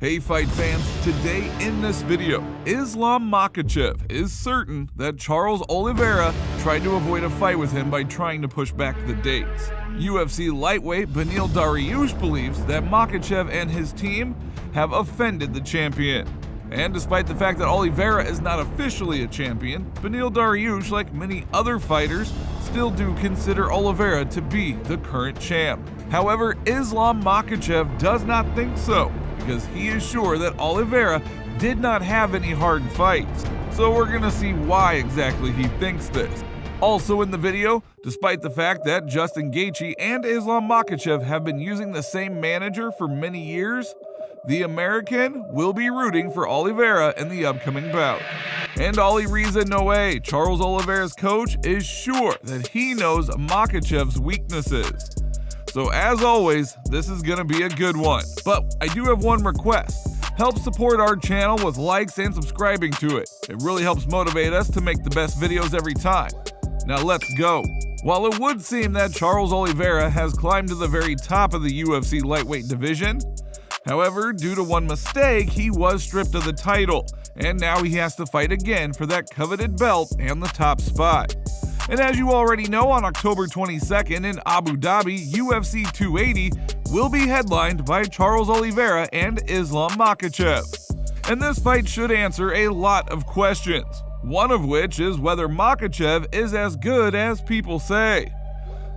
Hey fight fans, today in this video, Islam Makhachev is certain that Charles Oliveira tried to avoid a fight with him by trying to push back the dates. UFC Lightweight Beneil Dariush believes that Makhachev and his team have offended the champion. And despite the fact that Oliveira is not officially a champion, Beneil Dariush, like many other fighters, still do consider Oliveira to be the current champ. However, Islam Makhachev does not think so, because he is sure that Oliveira did not have any hard fights. So we're gonna see why exactly he thinks this. Also in the video, despite the fact that Justin Gaethje and Islam Makhachev have been using the same manager for many years, the American will be rooting for Oliveira in the upcoming bout. And Alireza Noei, Charles Oliveira's coach, is sure that he knows Makhachev's weaknesses. So as always, this is gonna be a good one. But I do have one request. Help support our channel with likes and subscribing to it. It really helps motivate us to make the best videos every time. Now let's go. While it would seem that Charles Oliveira has climbed to the very top of the UFC lightweight division, however, due to one mistake, he was stripped of the title, and now he has to fight again for that coveted belt and the top spot. And as you already know, on October 22nd in Abu Dhabi, UFC 280 will be headlined by Charles Oliveira and Islam Makhachev. And this fight should answer a lot of questions, one of which is whether Makhachev is as good as people say.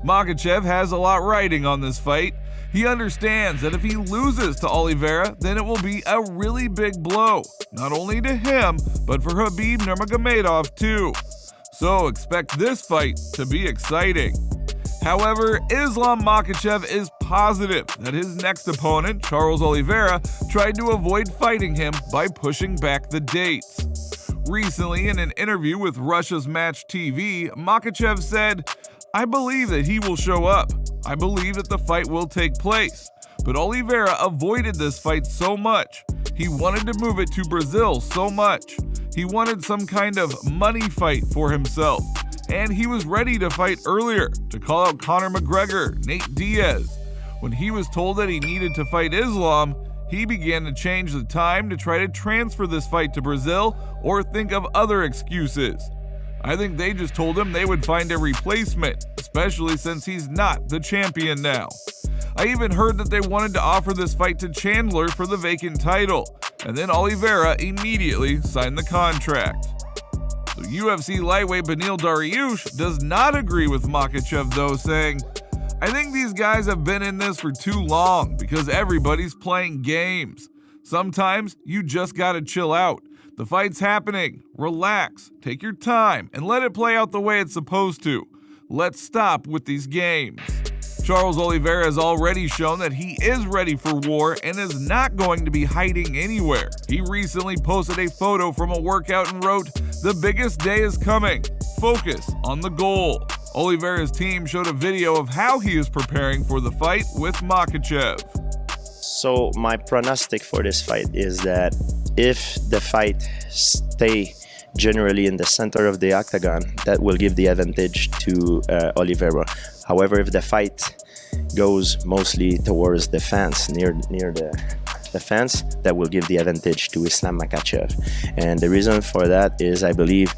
Makhachev has a lot riding on this fight. He understands that if he loses to Oliveira, then it will be a really big blow, not only to him, but for Khabib Nurmagomedov too. So expect this fight to be exciting. However, Islam Makhachev is positive that his next opponent, Charles Oliveira, tried to avoid fighting him by pushing back the dates. Recently, in an interview with Russia's Match TV, Makhachev said, "I believe that he will show up. I believe that the fight will take place. But Oliveira avoided this fight so much. He wanted to move it to Brazil so much. He wanted some kind of money fight for himself. And he was ready to fight earlier, to call out Conor McGregor, Nate Diaz. When he was told that he needed to fight Islam, he began to change the time to try to transfer this fight to Brazil or think of other excuses. I think they just told him they would find a replacement, especially since he's not the champion now. I even heard that they wanted to offer this fight to Chandler for the vacant title, and then Oliveira immediately signed the contract." So UFC Lightweight Beneil Dariush does not agree with Makhachev though, saying, "I think these guys have been in this for too long because everybody's playing games. Sometimes you just gotta chill out. The fight's happening. Relax, take your time, and let it play out the way it's supposed to. Let's stop with these games." Charles Oliveira has already shown that he is ready for war and is not going to be hiding anywhere. He recently posted a photo from a workout and wrote, "The biggest day is coming. Focus on the goal." Oliveira's team showed a video of how he is preparing for the fight with Makhachev. So my prognostic for this fight is that if the fight stay generally in the center of the octagon, that will give the advantage to Oliveira. However, if the fight goes mostly towards the fence, near the fence, that will give the advantage to Islam Makhachev. And the reason for that is I believe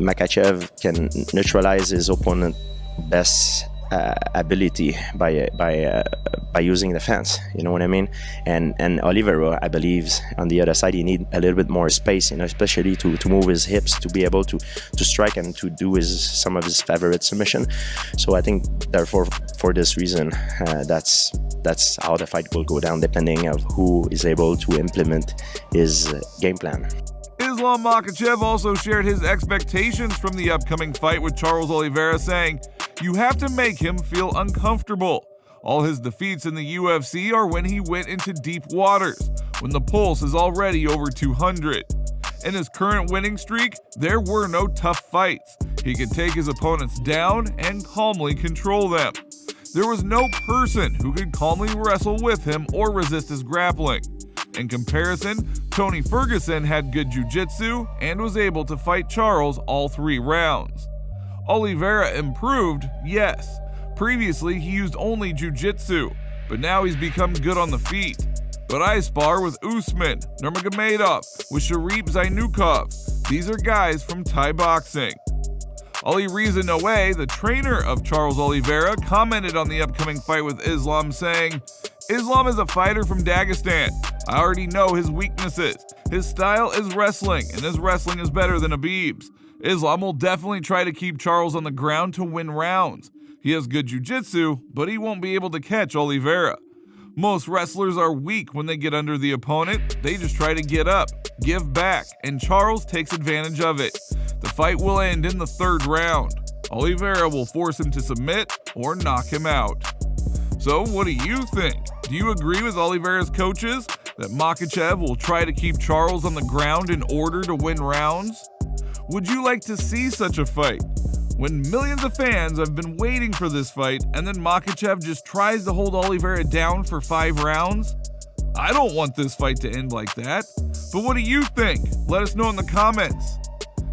Makhachev can neutralize his opponent's best ability by using the fence, you know what I mean? And Oliveira, I believe, on the other side, he need a little bit more space, you know, especially to move his hips, to be able to strike and to do some of his favorite submission. So I think, therefore, for this reason, that's how the fight will go down, depending on who is able to implement his game plan. Islam Makhachev also shared his expectations from the upcoming fight with Charles Oliveira, saying, "You have to make him feel uncomfortable. All his defeats in the UFC are when he went into deep waters, when the pulse is already over 200. In his current winning streak, there were no tough fights. He could take his opponents down and calmly control them. There was no person who could calmly wrestle with him or resist his grappling. In comparison, Tony Ferguson had good jiu-jitsu and was able to fight Charles all 3 rounds. Oliveira improved, yes. Previously, he used only jiu-jitsu, but now he's become good on the feet. But I spar with Usman, Nurmagomedov, with Sharip Zainukov. These are guys from Thai boxing. Alireza Noei, the trainer of Charles Oliveira, commented on the upcoming fight with Islam, saying, "Islam is a fighter from Dagestan. I already know his weaknesses. His style is wrestling, and his wrestling is better than Habib's. Islam will definitely try to keep Charles on the ground to win rounds. He has good jiu-jitsu, but he won't be able to catch Oliveira. Most wrestlers are weak when they get under the opponent. They just try to get up, give back, and Charles takes advantage of it. The fight will end in the 3rd round. Oliveira will force him to submit or knock him out." So what do you think? Do you agree with Oliveira's coaches that Makhachev will try to keep Charles on the ground in order to win rounds? Would you like to see such a fight? When millions of fans have been waiting for this fight and then Makhachev just tries to hold Oliveira down for 5 rounds? I don't want this fight to end like that. But what do you think? Let us know in the comments.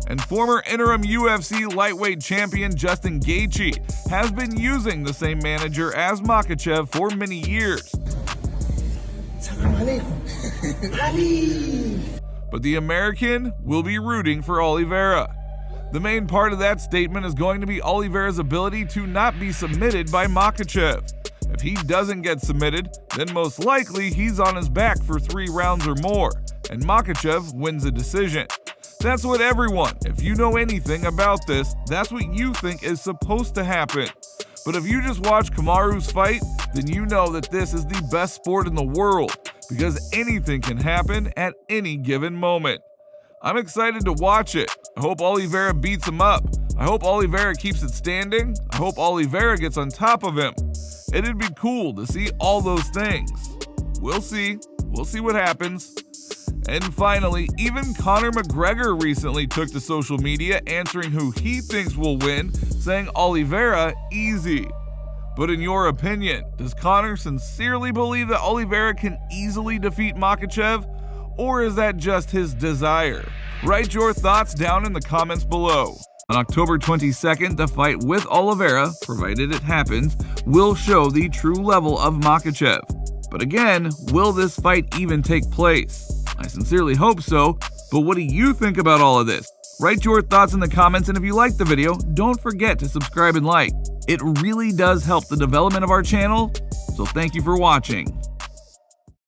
And former interim UFC Lightweight Champion Justin Gaethje has been using the same manager as Makhachev for many years. But the American will be rooting for Oliveira. The main part of that statement is going to be Oliveira's ability to not be submitted by Makhachev. If he doesn't get submitted, then most likely he's on his back for 3 rounds or more, and Makhachev wins a decision. That's what everyone, if you know anything about this, that's what you think is supposed to happen. But if you just watch Kamaru's fight, then you know that this is the best sport in the world, because anything can happen at any given moment. I'm excited to watch it. I hope Oliveira beats him up. I hope Oliveira keeps it standing. I hope Oliveira gets on top of him. It'd be cool to see all those things. We'll see. We'll see what happens. And finally, even Conor McGregor recently took to social media answering who he thinks will win, saying Oliveira easy. But in your opinion, does Conor sincerely believe that Oliveira can easily defeat Makhachev? Or is that just his desire? Write your thoughts down in the comments below. On October 22nd, the fight with Oliveira, provided it happens, will show the true level of Makhachev. But again, will this fight even take place? I sincerely hope so, but what do you think about all of this? Write your thoughts in the comments, and if you liked the video, don't forget to subscribe and like. It really does help the development of our channel, so thank you for watching.